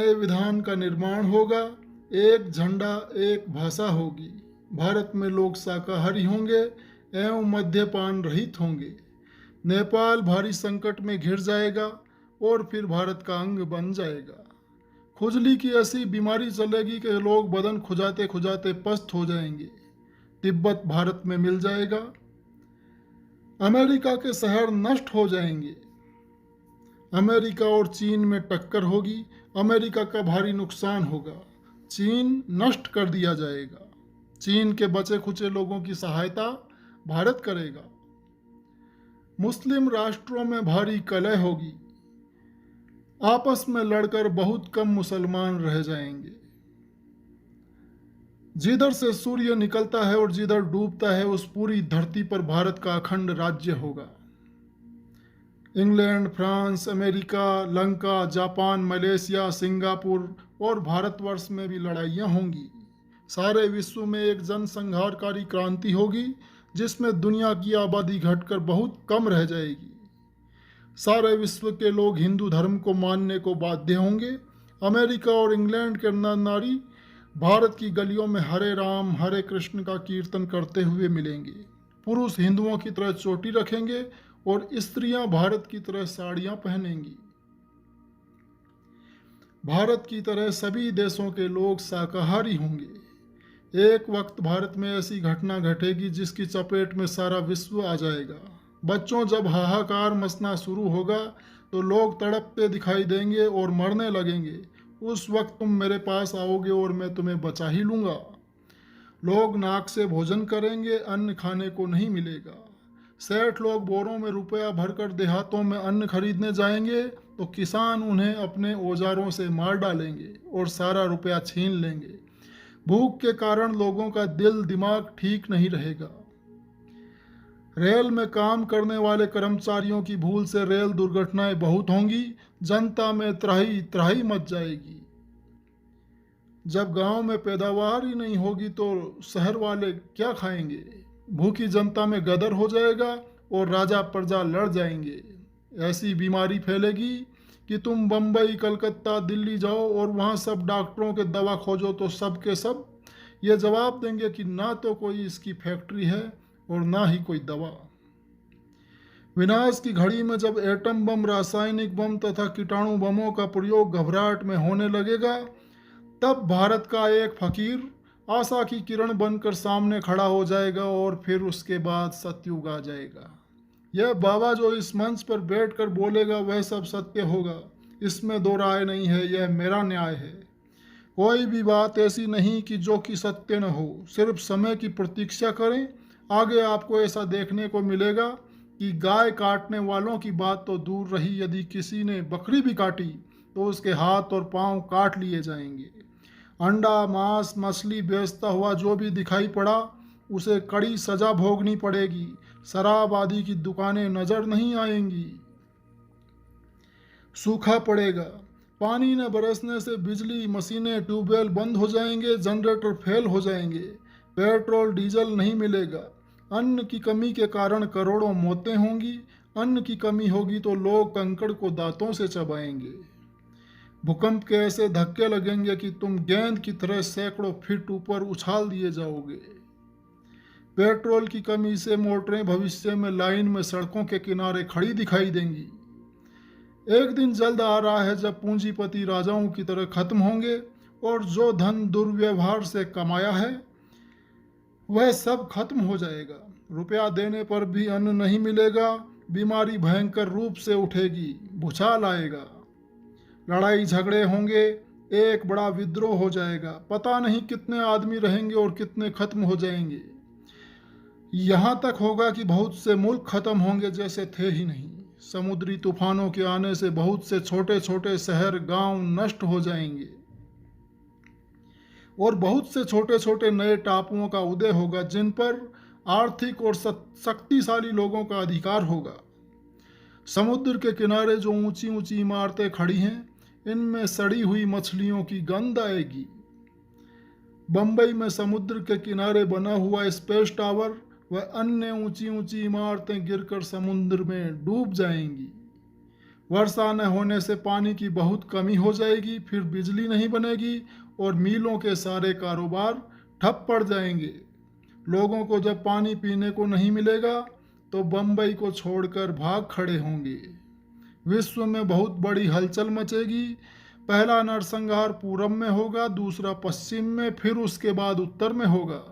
नए विधान का निर्माण होगा। एक झंडा एक भाषा होगी। भारत में लोग शाकाहारी होंगे एवं मद्यपान रहित होंगे। नेपाल भारी संकट में घिर जाएगा और फिर भारत का अंग बन जाएगा। खुजली की ऐसी बीमारी चलेगी कि लोग बदन खुजाते खुजाते पस्त हो जाएंगे। तिब्बत भारत में मिल जाएगा। अमेरिका के शहर नष्ट हो जाएंगे। अमेरिका और चीन में टक्कर होगी। अमेरिका का भारी नुकसान होगा। चीन नष्ट कर दिया जाएगा। चीन के बचे खुचे लोगों की सहायता भारत करेगा। मुस्लिम राष्ट्रों में भारी कलह होगी। आपस में लड़कर बहुत कम मुसलमान रह जाएंगे। जिधर से सूर्य निकलता है और जिधर डूबता है उस पूरी धरती पर भारत का अखंड राज्य होगा। England, France, America, Lanka, Japan, Malaysia, Singapore और भारतवर्ष में भी लड़ाइयाँ होंगी। सारे विश्व में एक जनसंहारकारी क्रांति होगी जिसमें दुनिया की आबादी घटकर बहुत कम रह जाएगी। सारे विश्व के लोग हिंदू धर्म को मानने को बाध्य होंगे। अमेरिका और इंग्लैंड के नर नारी भारत की गलियों में हरे राम हरे कृष्ण का कीर्तन करते हुए मिलेंगे। पुरुष हिंदुओं की तरह चोटी रखेंगे और स्त्रियां भारत की तरह साड़ियां पहनेंगी। भारत की तरह सभी देशों के लोग शाकाहारी होंगे। एक वक्त भारत में ऐसी घटना घटेगी जिसकी चपेट में सारा विश्व आ जाएगा। बच्चों, जब हाहाकार मचना शुरू होगा तो लोग तड़पते दिखाई देंगे और मरने लगेंगे। उस वक्त तुम मेरे पास आओगे और मैं तुम्हें बचा ही लूँगा। लोग नाक से भोजन करेंगे, अन्न खाने को नहीं मिलेगा। सेठ लोग बोरों में रुपया भरकर देहातों में अन्न खरीदने जाएंगे तो किसान उन्हें अपने औजारों से मार डालेंगे और सारा रुपया छीन लेंगे। भूख के कारण लोगों का दिल दिमाग ठीक नहीं रहेगा। रेल में काम करने वाले कर्मचारियों की भूल से रेल दुर्घटनाएं बहुत होंगी। जनता में त्राही त्राही मच जाएगी। जब गांव में पैदावार ही नहीं होगी तो शहर वाले क्या खाएंगे। भूखी जनता में गदर हो जाएगा और राजा प्रजा लड़ जाएंगे। ऐसी बीमारी फैलेगी कि तुम बम्बई, कलकत्ता, दिल्ली जाओ और वहाँ सब डॉक्टरों के दवा खोजो तो सब के सब ये जवाब देंगे कि ना तो कोई इसकी फैक्ट्री है और ना ही कोई दवा। विनाश की घड़ी में जब एटम बम, रासायनिक बम तथा कीटाणु बमों का प्रयोग घबराहट में होने लगेगा तब भारत का एक फकीर आशा की किरण बनकर सामने खड़ा हो जाएगा और फिर उसके बाद सतयुग आ जाएगा। यह बाबा जो इस मंच पर बैठकर बोलेगा वह सब सत्य होगा, इसमें दो राय नहीं है। यह मेरा न्याय है। कोई भी बात ऐसी नहीं कि जो कि सत्य न हो। सिर्फ समय की प्रतीक्षा करें। आगे आपको ऐसा देखने को मिलेगा कि गाय काटने वालों की बात तो दूर रही, यदि किसी ने बकरी भी काटी तो उसके हाथ और पांव काट लिए जाएंगे। अंडा, मांस, मछली बेचता हुआ जो भी दिखाई पड़ा उसे कड़ी सजा भोगनी पड़ेगी। शराब आदि की दुकानें नजर नहीं आएंगी। सूखा पड़ेगा। पानी न बरसने से बिजली, मशीनें, ट्यूबवेल बंद हो जाएंगे, जनरेटर फेल हो जाएंगे, पेट्रोल डीजल नहीं मिलेगा। अन्न की कमी के कारण करोड़ों मौतें होंगी। अन्न की कमी होगी तो लोग कंकड़ को दांतों से चबाएंगे। भूकंप के ऐसे धक्के लगेंगे कि तुम गेंद की तरह सैकड़ों फीट ऊपर उछाल दिए जाओगे। पेट्रोल की कमी से मोटरें भविष्य में लाइन में सड़कों के किनारे खड़ी दिखाई देंगी। एक दिन जल्द आ रहा है जब पूंजीपति राजाओं की तरह खत्म होंगे और जो धन दुर्व्यवहार से कमाया है वह सब खत्म हो जाएगा। रुपया देने पर भी अन्न नहीं मिलेगा। बीमारी भयंकर रूप से उठेगी। भूचाल आएगा। लड़ाई झगड़े होंगे। एक बड़ा विद्रोह हो जाएगा। पता नहीं कितने आदमी रहेंगे और कितने खत्म हो जाएंगे। यहाँ तक होगा कि बहुत से मुल्क खत्म होंगे जैसे थे ही नहीं। समुद्री तूफानों के आने से बहुत से छोटे छोटे शहर, गांव नष्ट हो जाएंगे और बहुत से छोटे छोटे नए टापुओं का उदय होगा जिन पर आर्थिक और शक्तिशाली लोगों का अधिकार होगा। समुद्र के किनारे जो ऊंची ऊंची इमारतें खड़ी हैं इनमें सड़ी हुई मछलियों की गंध आएगी। बम्बई में समुद्र के किनारे बना हुआ स्पेस टावर व अन्य ऊंची ऊंची इमारतें गिरकर समुद्र में डूब जाएंगी। वर्षा न होने से पानी की बहुत कमी हो जाएगी, फिर बिजली नहीं बनेगी और मिलों के सारे कारोबार ठप पड़ जाएंगे। लोगों को जब पानी पीने को नहीं मिलेगा तो बम्बई को छोड़कर भाग खड़े होंगे। विश्व में बहुत बड़ी हलचल मचेगी। पहला नरसंहार पूरब में होगा, दूसरा पश्चिम में, फिर उसके बाद उत्तर में होगा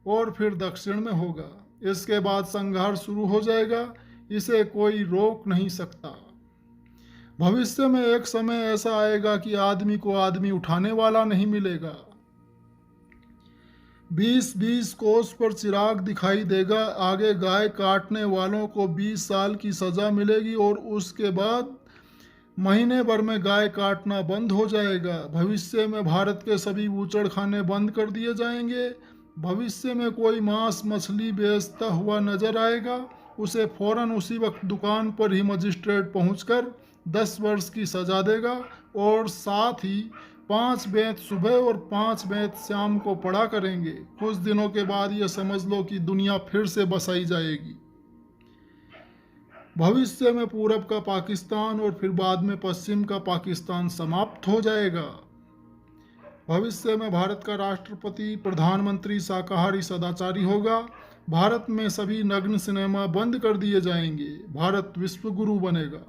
और फिर दक्षिण में होगा। इसके बाद संहार शुरू हो जाएगा, इसे कोई रोक नहीं सकता। भविष्य में एक समय ऐसा आएगा कि आदमी को आदमी उठाने वाला नहीं मिलेगा। 20-20 कोस पर चिराग दिखाई देगा। आगे गाय काटने वालों को 20 साल की सजा मिलेगी और उसके बाद महीने भर में गाय काटना बंद हो जाएगा। भविष्य में भारत के सभी बूचड़खाने बंद कर दिए जाएंगे। भविष्य में कोई मांस मछली बेचता हुआ नजर आएगा, उसे फौरन उसी वक्त दुकान पर ही मजिस्ट्रेट पहुंचकर 10 वर्ष की सजा देगा और साथ ही 5 बेंत सुबह और 5 बेंत शाम को पड़ा करेंगे। कुछ दिनों के बाद ये समझ लो कि दुनिया फिर से बसाई जाएगी। भविष्य में पूरब का पाकिस्तान और फिर बाद में पश्चिम का पाकिस्तान समाप्त हो जाएगा। भविष्य में भारत का राष्ट्रपति प्रधानमंत्री शाकाहारी सदाचारी होगा। भारत में सभी नग्न सिनेमा बंद कर दिए जाएंगे। भारत विश्व गुरु बनेगा।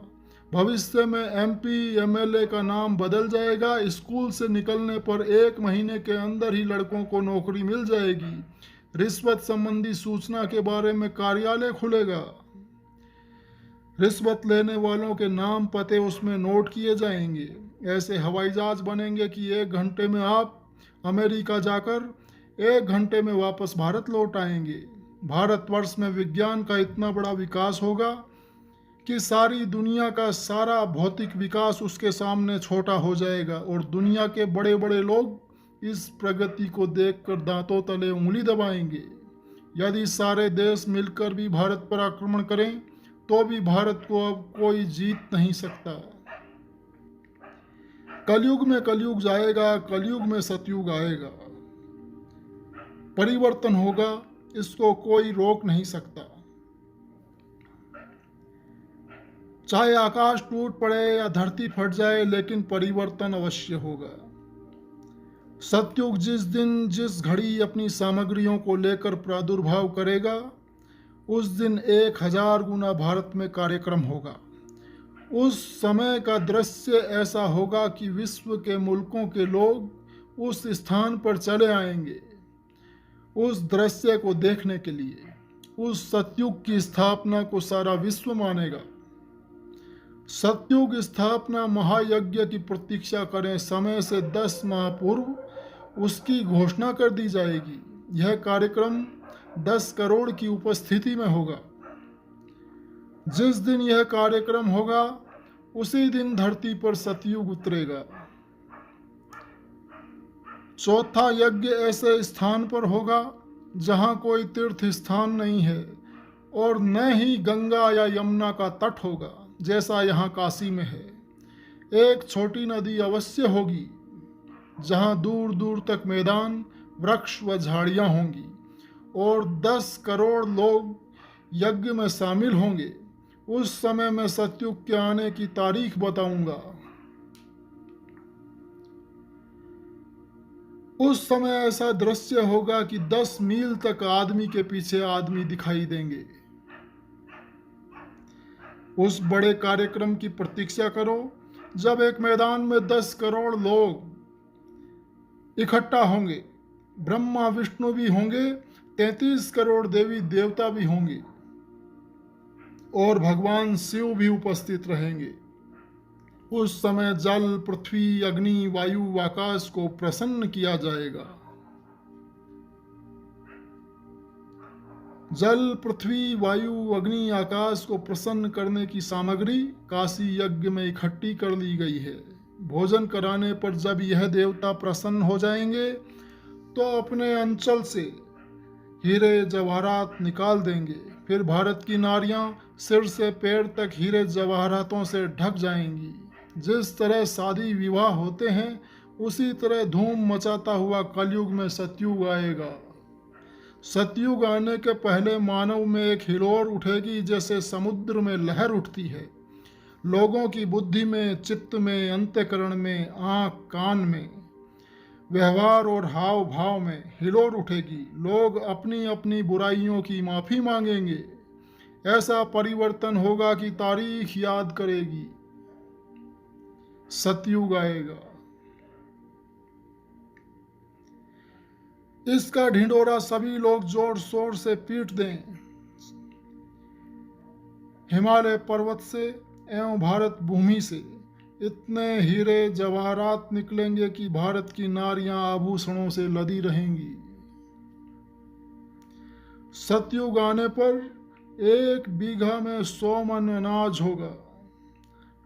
भविष्य में MP MLA का नाम बदल जाएगा। स्कूल से निकलने पर 1 महीने के अंदर ही लड़कों को नौकरी मिल जाएगी। रिश्वत संबंधी सूचना के बारे में कार्यालय खुलेगा। रिश्वत लेने वालों के नाम पते उसमें नोट किए जाएंगे। ऐसे हवाई जहाज बनेंगे कि 1 घंटे में आप अमेरिका जाकर 1 घंटे में वापस भारत लौट आएंगे। भारतवर्ष में विज्ञान का इतना बड़ा विकास होगा कि सारी दुनिया का सारा भौतिक विकास उसके सामने छोटा हो जाएगा और दुनिया के बड़े बड़े लोग इस प्रगति को देखकर दांतों तले उंगली दबाएंगे। यदि सारे देश मिलकर भी भारत पर आक्रमण करें तो भी भारत को अब कोई जीत नहीं सकता। कलयुग में कलयुग जाएगा, कलयुग में सतयुग आएगा। परिवर्तन होगा, इसको कोई रोक नहीं सकता। चाहे आकाश टूट पड़े या धरती फट जाए, लेकिन परिवर्तन अवश्य होगा। सतयुग जिस दिन जिस घड़ी अपनी सामग्रियों को लेकर प्रादुर्भाव करेगा, उस दिन 1000 गुना भारत में कार्यक्रम होगा। उस समय का दृश्य ऐसा होगा कि विश्व के मुल्कों के लोग उस स्थान पर चले आएंगे उस दृश्य को देखने के लिए। उस सतयुग की स्थापना को सारा विश्व मानेगा। सतयुग स्थापना महायज्ञ की प्रतीक्षा करें। समय से 10 माह पूर्व उसकी घोषणा कर दी जाएगी। यह कार्यक्रम 10 करोड़ की उपस्थिति में होगा। जिस दिन यह कार्यक्रम होगा उसी दिन धरती पर सतयुग उतरेगा। चौथा यज्ञ ऐसे स्थान पर होगा जहां कोई तीर्थ स्थान नहीं है और न ही गंगा या यमुना का तट होगा जैसा यहाँ काशी में है। एक छोटी नदी अवश्य होगी जहाँ दूर दूर तक मैदान, वृक्ष व झाड़ियाँ होंगी और 10 करोड़ लोग यज्ञ में शामिल होंगे। उस समय मैं सतयुग के आने की तारीख बताऊंगा। उस समय ऐसा दृश्य होगा कि 10 मील तक आदमी के पीछे आदमी दिखाई देंगे। उस बड़े कार्यक्रम की प्रतीक्षा करो जब एक मैदान में 10 करोड़ लोग इकट्ठा होंगे। ब्रह्मा विष्णु भी होंगे, 33 करोड़ देवी देवता भी होंगे और भगवान शिव भी उपस्थित रहेंगे। उस समय जल, पृथ्वी, अग्नि, वायु, आकाश को प्रसन्न किया जाएगा। जल, पृथ्वी, वायु, अग्नि, आकाश को प्रसन्न करने की सामग्री काशी यज्ञ में इकट्ठी कर ली गई है। भोजन कराने पर जब यह देवता प्रसन्न हो जाएंगे तो अपने अंचल से हीरे जवाहरात निकाल देंगे। फिर भारत की नारियां सिर से पैर तक हीरे जवाहरातों से ढक जाएंगी। जिस तरह शादी विवाह होते हैं उसी तरह धूम मचाता हुआ कलयुग में सतयुग आएगा। सतयुग आने के पहले मानव में एक हिलोर उठेगी जैसे समुद्र में लहर उठती है। लोगों की बुद्धि में, चित्त में, अंतःकरण में, आँख कान में, व्यवहार और हाव भाव में हिलोर उठेगी। लोग अपनी अपनी बुराइयों की माफ़ी मांगेंगे। ऐसा परिवर्तन होगा कि तारीख याद करेगी। सतयुग आएगा। इसका ढिंढोरा सभी लोग जोर शोर से पीट दें। हिमालय पर्वत से एवं भारत भूमि से इतने हीरे जवाहरात निकलेंगे कि भारत की नारियां आभूषणों से लदी रहेंगी। सतयुग आने पर 1 बीघा में 100 मन अनाज होगा।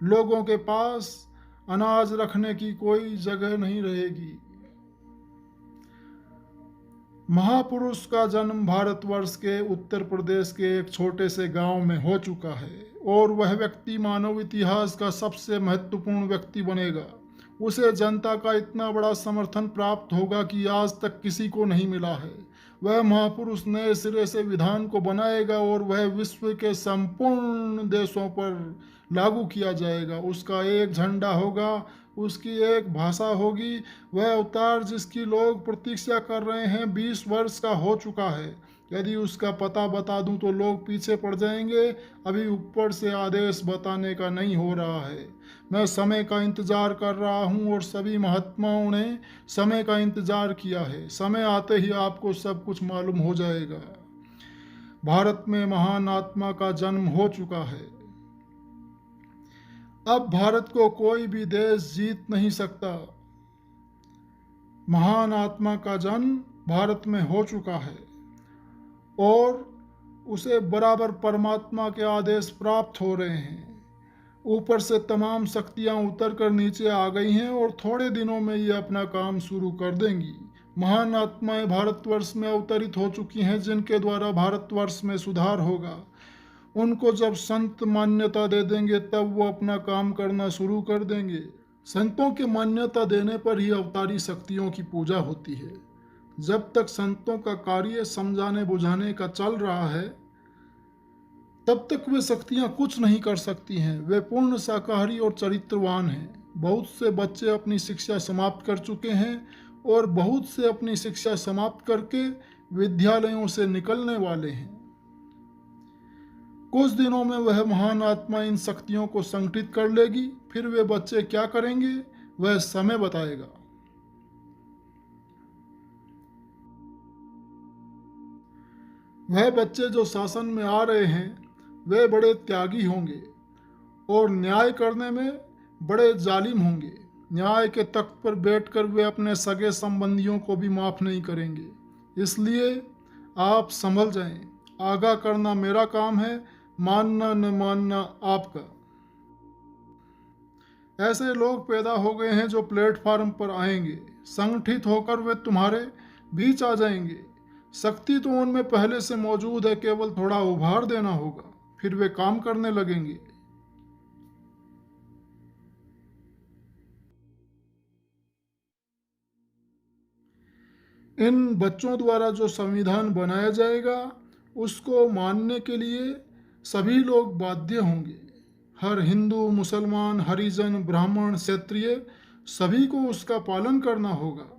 लोगों के पास अनाज रखने की कोई जगह नहीं रहेगी। महापुरुष का जन्म भारतवर्ष के उत्तर प्रदेश के एक छोटे से गांव में हो चुका है और वह व्यक्ति मानव इतिहास का सबसे महत्वपूर्ण व्यक्ति बनेगा। उसे जनता का इतना बड़ा समर्थन प्राप्त होगा कि आज तक किसी को नहीं मिला है। वह महापुरुष नए सिरे से विधान को बनाएगा और वह विश्व के संपूर्ण देशों पर लागू किया जाएगा। उसका एक झंडा होगा, उसकी एक भाषा होगी। वह अवतार जिसकी लोग प्रतीक्षा कर रहे हैं 20 वर्ष का हो चुका है। यदि उसका पता बता दूं तो लोग पीछे पड़ जाएंगे। अभी ऊपर से आदेश बताने का नहीं हो रहा है। मैं समय का इंतजार कर रहा हूं और सभी महात्माओं ने समय का इंतजार किया है। समय आते ही आपको सब कुछ मालूम हो जाएगा। भारत में महान आत्मा का जन्म हो चुका है। अब भारत को कोई भी देश जीत नहीं सकता। महान आत्मा का जन्म भारत में हो चुका है और उसे बराबर परमात्मा के आदेश प्राप्त हो रहे हैं। ऊपर से तमाम शक्तियां उतर कर नीचे आ गई हैं और थोड़े दिनों में ये अपना काम शुरू कर देंगी। महान आत्माएं भारतवर्ष में अवतरित हो चुकी हैं जिनके द्वारा भारतवर्ष में सुधार होगा। उनको जब संत मान्यता दे देंगे तब वो अपना काम करना शुरू कर देंगे। संतों की मान्यता देने पर ही अवतारी शक्तियों की पूजा होती है। जब तक संतों का कार्य समझाने बुझाने का चल रहा है तब तक वे शक्तियां कुछ नहीं कर सकती हैं। वे पूर्ण शाकाहारी और चरित्रवान हैं। बहुत से बच्चे अपनी शिक्षा समाप्त कर चुके हैं और बहुत से अपनी शिक्षा समाप्त करके विद्यालयों से निकलने वाले हैं। कुछ दिनों में वह महान आत्मा इन शक्तियों को संगठित कर लेगी। फिर वे बच्चे क्या करेंगे वह समय बताएगा। वह बच्चे जो शासन में आ रहे हैं वे बड़े त्यागी होंगे और न्याय करने में बड़े जालिम होंगे। न्याय के तख्त पर बैठकर वे अपने सगे संबंधियों को भी माफ नहीं करेंगे। इसलिए आप संभल जाएं। आगाह करना मेरा काम है, मानना न मानना आपका। ऐसे लोग पैदा हो गए हैं जो प्लेटफार्म पर आएंगे। संगठित होकर वे तुम्हारे बीच आ जाएंगे। शक्ति तो उनमें पहले से मौजूद है, केवल थोड़ा उभार देना होगा, फिर वे काम करने लगेंगे। इन बच्चों द्वारा जो संविधान बनाया जाएगा उसको मानने के लिए सभी लोग बाध्य होंगे। हर हिंदू, मुसलमान, हरिजन, ब्राह्मण, क्षत्रिय सभी को उसका पालन करना होगा।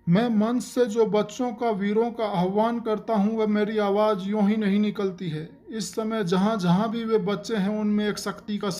मैं मंच से जो बच्चों का, वीरों का आह्वान करता हूँ वह मेरी आवाज़ यूं ही नहीं निकलती है। इस समय जहाँ जहाँ भी वे बच्चे हैं उनमें एक शक्ति का